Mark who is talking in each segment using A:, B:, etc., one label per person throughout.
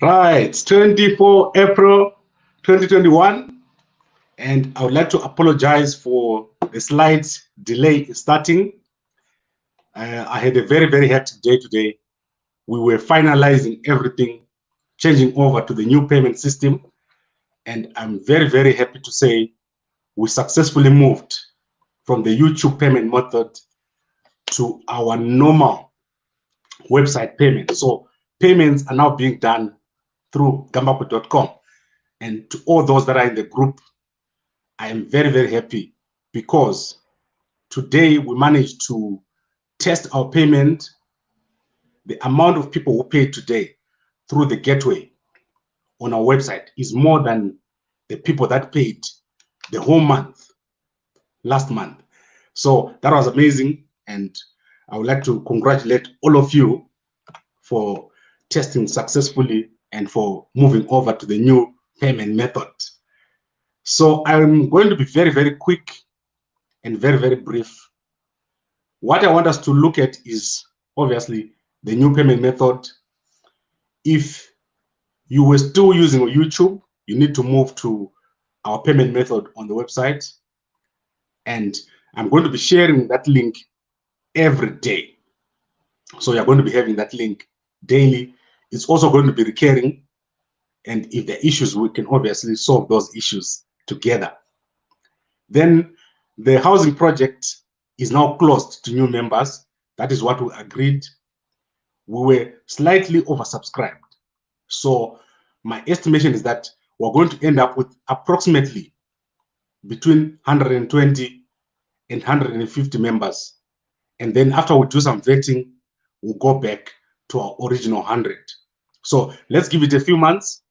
A: Right, 24 April 2021, and I would like to apologize for the slight delay in starting. I had a very hectic day today. We were finalizing everything, changing over to the new payment system, and I'm very happy to say we successfully moved from the YouTube payment method to our normal website payment. So payments are now being done through Gambakwe.com. And to all those that are in the group, I am very happy because today we managed to test our payment. The amount of people who paid today through the gateway on our website is more than the people that paid the whole month last month. So that was amazing, and I would like to congratulate all of you for testing successfully and for moving over to the new payment method. So I'm going to be very quick and very brief. What I want us to look at is obviously the new payment method. If you were still using YouTube, you need to move to our payment method on the website. And I'm going to be sharing that link every day. So you're going to be having that link daily. It's also going to be recurring. And if there are issues, we can obviously solve those issues together. Then the housing project is now closed to new members. That is what we agreed. We were slightly oversubscribed. So my estimation is that we're going to end up with approximately between 120 and 150 members. And then after we do some vetting, we'll go back to our original 100. So let's give it a few months.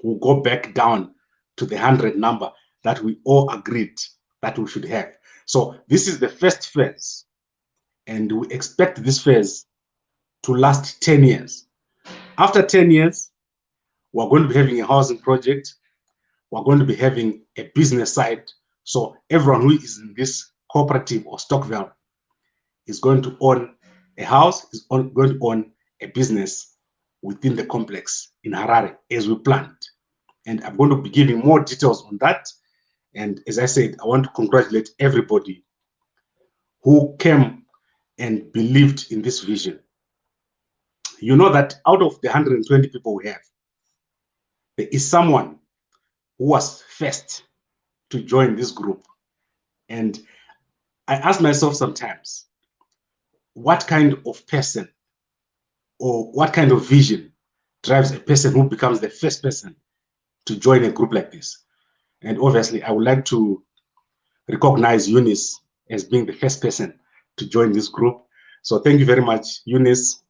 A: We'll go back down to the 100 number that we all agreed that we should have. So this is the first phase, and we expect this phase to last 10 years. After 10 years, we're going to be having a housing project. We're going to be having a business side. So everyone who is in this cooperative or Stockville is going to own a house, is going to own a business within the complex in Harare as we planned. And I'm going to be giving more details on that. And as I said, I want to congratulate everybody who came and believed in this vision. You know that out of the 120 people we have, there is someone who was first to join this group. And I ask myself sometimes, what kind of person or what kind of vision drives a person who becomes the first person to join a group like this? And obviously, I would like to recognize Eunice as being the first person to join this group. So thank you very much, Eunice.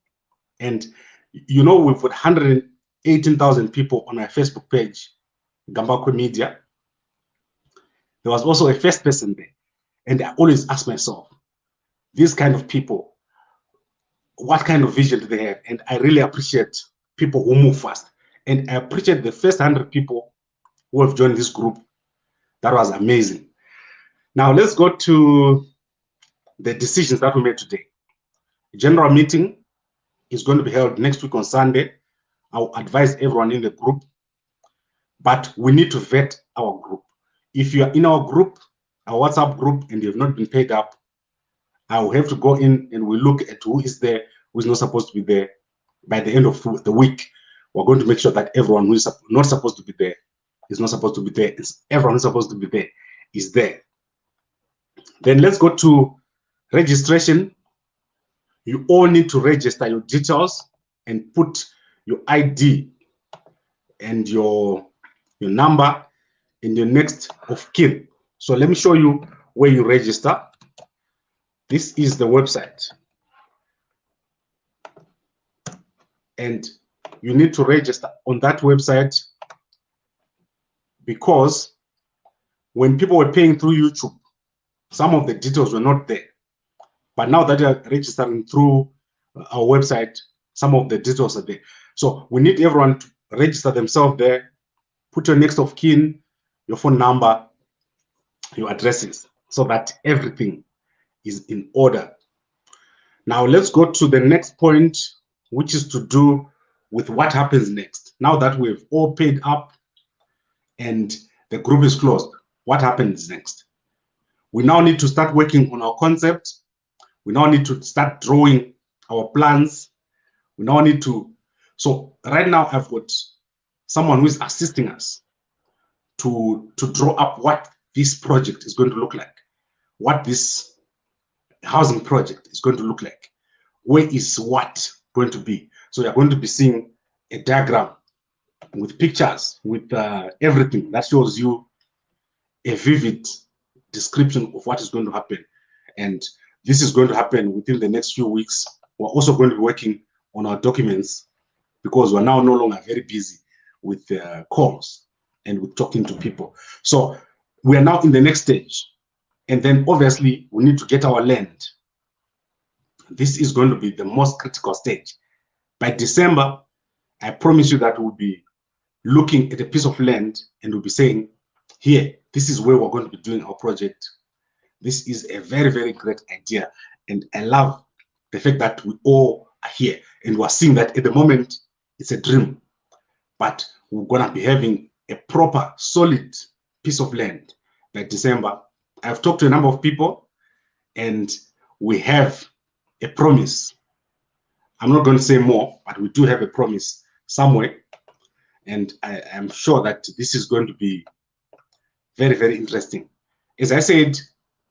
A: And you know, we've got 118,000 people on our Facebook page, Gambakwe Media. There was also a first person there. And I always ask myself, these kind of people, what kind of vision do they have? And I really appreciate people who move fast. And I appreciate the first 100 people who have joined this group. That was amazing. Now let's go to the decisions that we made today. The general meeting is going to be held next week on Sunday. I'll advise everyone in the group, but we need to vet our group. If you are in our group, our WhatsApp group, and you have not been paid up, I will have to go in and we look at who is there, who is not supposed to be there. By the end of the week, we're going to make sure that everyone who is not supposed to be there is not supposed to be there. Everyone who's supposed to be there is there. Then let's go to registration. You all need to register your details and put your ID and your number and your next of kin. So let me show you where you register. This is the website. And you need to register on that website because when people were paying through YouTube, some of the details were not there. But now that you're registering through our website, some of the details are there. So we need everyone to register themselves there, put your next of kin, your phone number, your addresses, so that everything is in order. Now let's go to the next point, which is to do with what happens next. Now that we've all paid up and the group is closed, what happens next? We now need to start working on our concept. We now need to start drawing our plans. We now need to, so right now I've got someone who is assisting us to draw up what this project is going to look like, what this housing project is going to look like, where is what going to be. So you're going to be seeing a diagram with pictures, with everything that shows you a vivid description of what is going to happen. And this is going to happen within the next few weeks. We're also going to be working on our documents because we're now no longer very busy with calls and with talking to people. So we are now in the next stage. And then obviously we need to get our land. This is going to be the most critical stage. By December, I promise you that we'll be looking at a piece of land and we'll be saying, here, this is where we're going to be doing our project. This is a very, very great idea. And I love the fact that we all are here and we're seeing that at the moment, it's a dream. But we're going to be having a proper, solid piece of land by December. I've talked to a number of people and we have a promise. I'm not going to say more, but we do have a promise somewhere. And I am sure that this is going to be very, very interesting. As I said,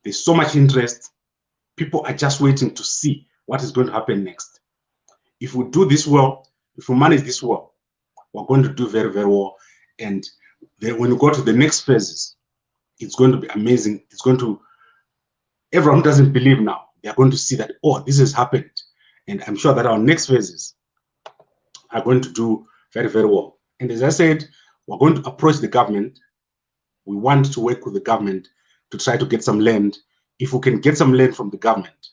A: there's so much interest. People are just waiting to see what is going to happen next. If we do this well, if we manage this well, we're going to do very, very well. And then when we go to the next phases, it's going to be amazing. It's going to, everyone who doesn't believe now, they're going to see that, oh, this has happened. And I'm sure that our next phases are going to do very, very well. And as I said, we're going to approach the government. We want to work with the government to try to get some land. If we can get some land from the government,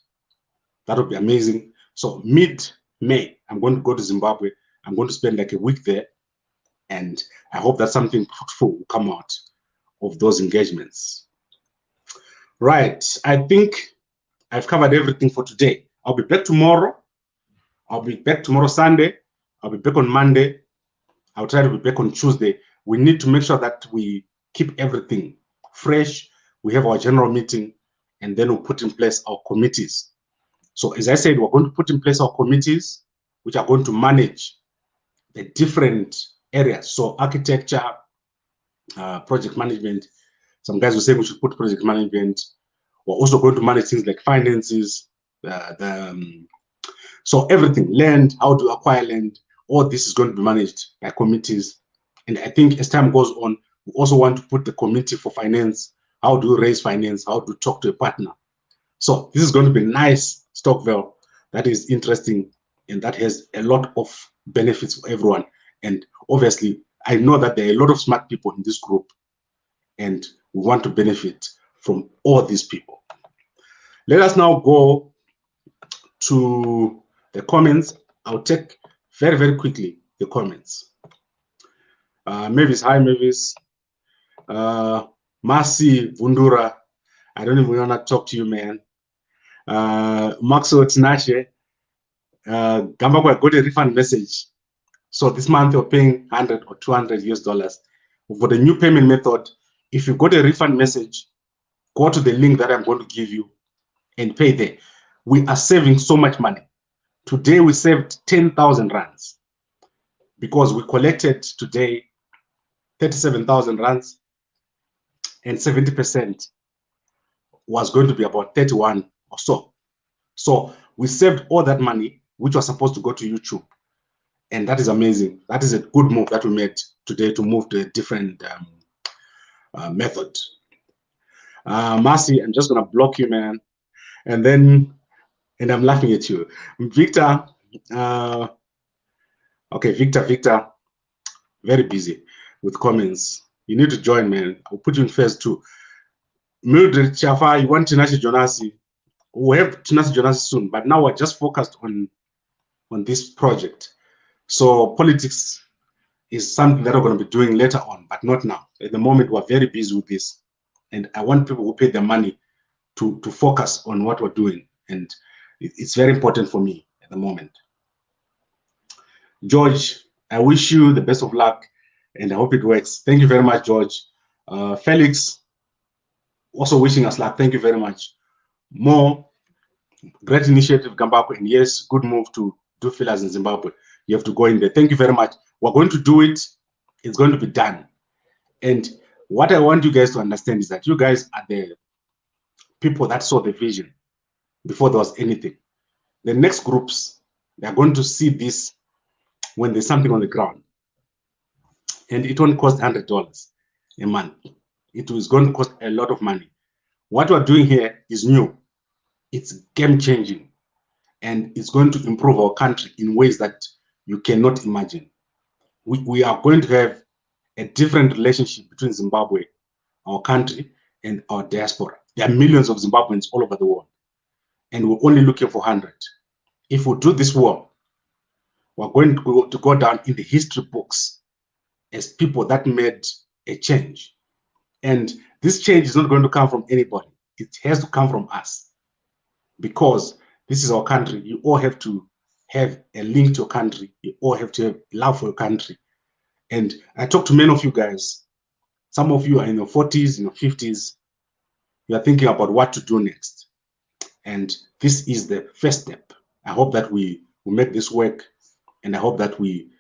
A: that would be amazing. So mid-May, I'm going to go to Zimbabwe. I'm going to spend like a week there. And I hope that something fruitful will come out of those engagements. Right, I think I've covered everything for today. I'll be back tomorrow. I'll be back tomorrow, Sunday. I'll be back on Monday. I'll try to be back on Tuesday. We need to make sure that we keep everything fresh. We have our general meeting, and then we'll put in place our committees. So as I said, we're going to put in place our committees, which are going to manage the different areas. So architecture, project management. Some guys were saying we should put project management. We're also going to manage things like finances, so everything, land, how to acquire land, all this is going to be managed by committees. And I think as time goes on, we also want to put the committee for finance. How do we raise finance? How to talk to a partner? So this is going to be nice Stockville that is interesting and that has a lot of benefits for everyone. And obviously, I know that there are a lot of smart people in this group and we want to benefit from all these people. Let us now go to the comments. I'll take very, very quickly the comments. Mavis, hi Mavis. Marcy Vundura, I don't even want to talk to you, man. Maxo Tinashe, Gambakwe, I got a refund message. So this month you're paying 100 or 200 US dollars. For the new payment method, if you got a refund message, go to the link that I'm going to give you and pay there. We are saving so much money. Today we saved 10,000 rands because we collected today 37,000 rands and 70% was going to be about 31 or so. So we saved all that money, which was supposed to go to YouTube. And that is amazing. That is a good move that we made today to move to a different method. Marcy, I'm just going to block you, man. And I'm laughing at you. Victor, okay, Victor, very busy with comments. You need to join, man. I'll put you in first too. Mildred Chafa, you want Tinashe Jonasi. We'll have Tinashe Jonasi soon, but now we're just focused on this project. So politics is something that we're going to be doing later on, but not now. At the moment, we're very busy with this. And I want people who pay their money to focus on what we're doing. And it's very important for me at the moment. George, I wish you the best of luck and I hope it works. Thank you very much, George. Felix, also wishing us luck. Thank you very much. More great initiative, Gambakwe, and yes, good move to do fillers in Zimbabwe. You have to go in there. Thank you very much. We're going to do it. It's going to be done. And what I want you guys to understand is that you guys are the people that saw the vision before there was anything. The next groups, they're going to see this when there's something on the ground. And it won't cost $100 a month. It is going to cost a lot of money. What we're doing here is new. It's game changing. And it's going to improve our country in ways that you cannot imagine. We are going to have a different relationship between Zimbabwe, our country, and our diaspora. There are millions of Zimbabweans all over the world. And we're only looking for 100. If we do this well, we're going to go down in the history books as people that made a change. And this change is not going to come from anybody. It has to come from us. Because this is our country. You all have to have a link to your country. You all have to have love for your country. And I talk to many of you guys. Some of you are in your 40s, in your 50s. You are thinking about what to do next. And this is the first step. I hope that we make this work. And I hope that we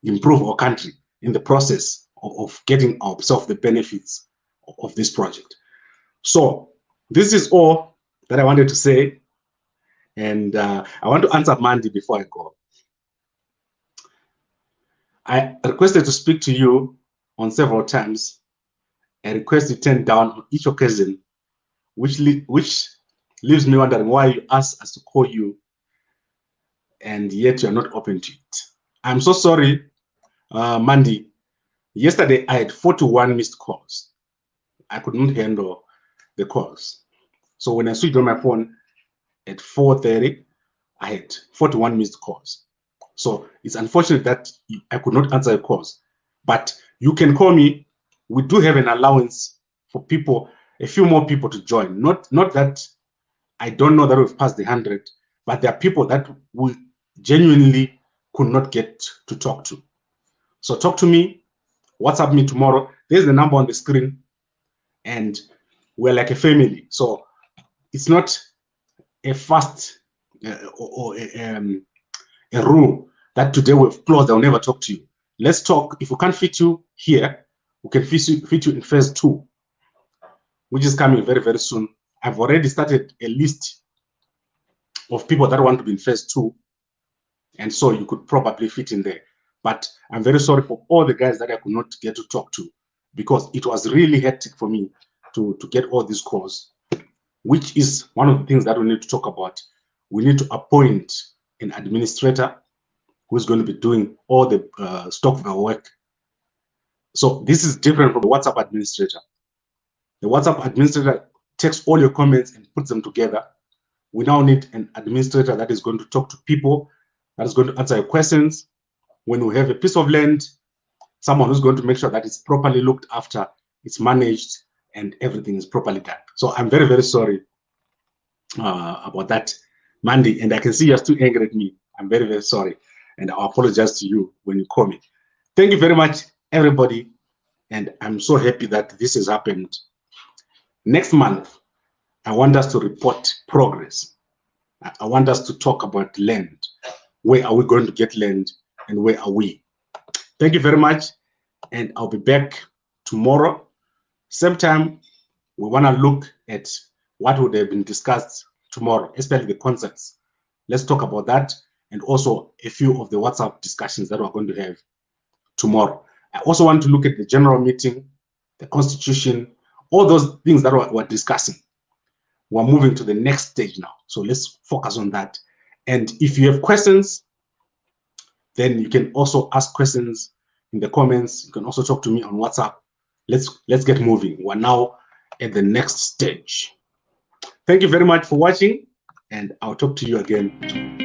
A: improve our country in the process of getting ourselves the benefits of this project. So this is all that I wanted to say. And I want to answer Mandy before I go. I requested to speak to you on several times. I request you turn down on each occasion, which leaves me wondering why you asked us to call you and yet you're not open to it. I'm so sorry, Mandy. Yesterday, I had 41 missed calls. I could not handle the calls. So when I switched on my phone at 4:30, I had 41 missed calls. So it's unfortunate that I could not answer your calls. But you can call me. We do have an allowance for people, a few more people to join. Not that I don't know that we've passed the 100, but there are people that we genuinely could not get to talk to. So talk to me, WhatsApp me tomorrow. There's the number on the screen, and we're like a family. So it's not a fast or a rule that today we've closed, I'll never talk to you. Let's talk. If we can't fit you here, we can fit you in phase 2, which is coming very, very soon. I've already started a list of people that want to be in phase 2. And so you could probably fit in there. But I'm very sorry for all the guys that I could not get to talk to, because it was really hectic for me to get all these calls, which is one of the things that we need to talk about. We need to appoint an administrator who's going to be doing all the stock of our work. So this is different from the WhatsApp administrator. The WhatsApp administrator takes all your comments and puts them together. We now need an administrator that is going to talk to people, that is going to answer your questions. When we have a piece of land, someone who's going to make sure that it's properly looked after, it's managed, and everything is properly done. So I'm very, very sorry about that, Mandy. And I can see you're still angry at me. I'm very, very sorry. And I'll apologize to you when you call me. Thank you very much, everybody. And I'm so happy that this has happened. Next month, I want us to report progress. I want us to talk about land. Where are we going to get land and where are we? Thank you very much. And I'll be back tomorrow. Same time, we want to look at what would have been discussed tomorrow, especially the concepts. Let's talk about that, and also a few of the WhatsApp discussions that we're going to have tomorrow. I also want to look at the general meeting, the constitution, all those things that we're discussing. We're moving to the next stage now. So let's focus on that. And if you have questions, then you can also ask questions in the comments. You can also talk to me on WhatsApp. Let's get moving. We're now at the next stage. Thank you very much for watching, and I'll talk to you again tomorrow.